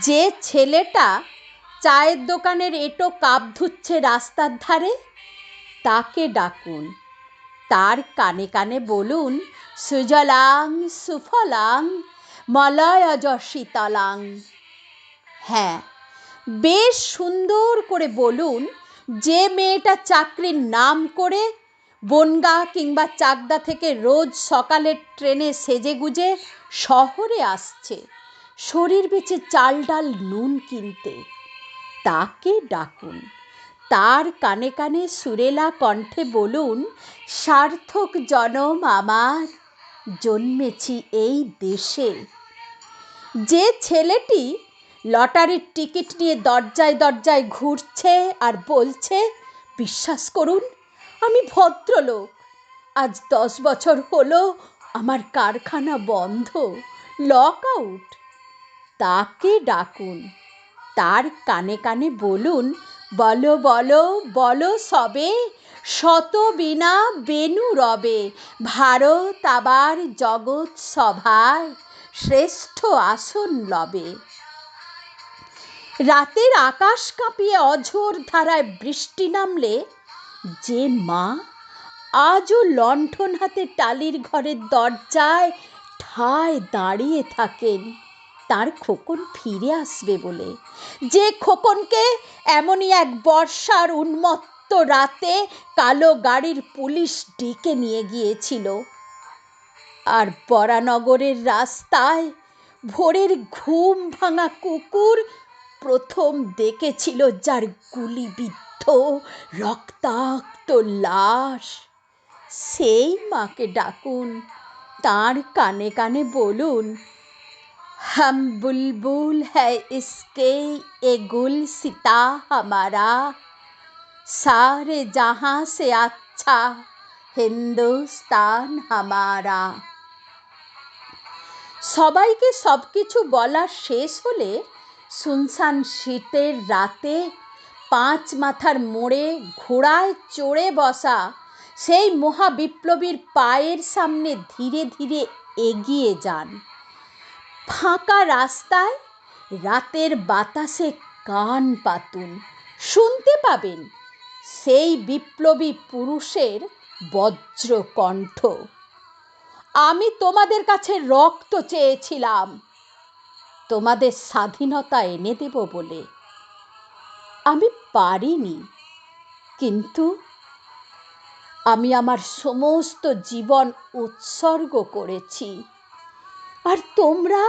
যে ছেলেটা চায়ের দোকানের এঁটো কাপ ধুচ্ছে রাস্তার ধারে, তাকে ডাকুন। তার কানে কানে বলুন, সুজলাং সুফলাং মলয়জ শীতলাং। হ্যাঁ, বেশ সুন্দর করে বলুন, যে মেয়েটা চাকরির নাম করে বনগা কিংবা চাকদা থেকে রোজ সকালের ট্রেনে সেজেগুজে শহরে আসছে শরীর বেচে চাল ডাল নুন কিনতে, তাকে ডাকুন। তার কানে কানে সুরেলা কণ্ঠে বলুন, সার্থক জনম আমার, জন্মেছি এই দেশে। যে ছেলেটি লটারির টিকিট নিয়ে দরজায় দরজায় ঘুরছে আর বলছে, বিশ্বাস করুন আমি ভদ্রলোক, আজ 10 বছর হলো আমার কারখানা বন্ধ, লক আউট, তাকে ডাকুন। তার কানে কানে বলুন, বলো বলো বলো সবে, শত বিনা বেনু রবে, ভারত আবার জগৎ সভায় শ্রেষ্ঠ আসন লবে। রাতের আকাশ কাঁপিয়ে অঝোর ধারায় বৃষ্টি নামলে যে মা আজও লণ্ঠন হাতে টালির ঘরের দরজায় ঠায় দাঁড়িয়ে থাকেন তার খোকন ফিরে আসবে বলে, যে খোকনকে এমনই এক বর্ষার উন্মত্ত রাতে কালো গাড়ির পুলিশ ডেকে নিয়ে গিয়েছিল, আর বরানগরের রাস্তায় ভোরের ঘুম ভাঙা কুকুর প্রথম দেখেছিল যার গুলিবিদ্ধ রক্তাক্ত লাশ, সেই মাকে ডাকুন। তার কানে কানে বলুন, हम बुलबुल है इसके ये गुलसिता हमारा, सारे जहां से अच्छा हिंदुस्तान हमारा। সবাইকে সবকিছু বলা শেষ হলে সুনসান শীতের রাতে 5 মাথার মোড়ে ঘোড়ায় চড়ে বসা সেই মহাবিপ্লবীর পায়ের সামনে ধীরে ধীরে এগিয়ে যান। ফাঁকা রাস্তায় রাতের বাতাসে কান পাতুন, শুনতে পাবেন সেই বিপ্লবী পুরুষের বজ্র কণ্ঠ, আমি তোমাদের কাছে রক্ত চেয়েছিলাম তোমাদের স্বাধীনতা এনে দেব বলে, আমি পারিনি, কিন্তু আমি আমার সমস্ত জীবন উৎসর্গ করেছি, আর তোমরা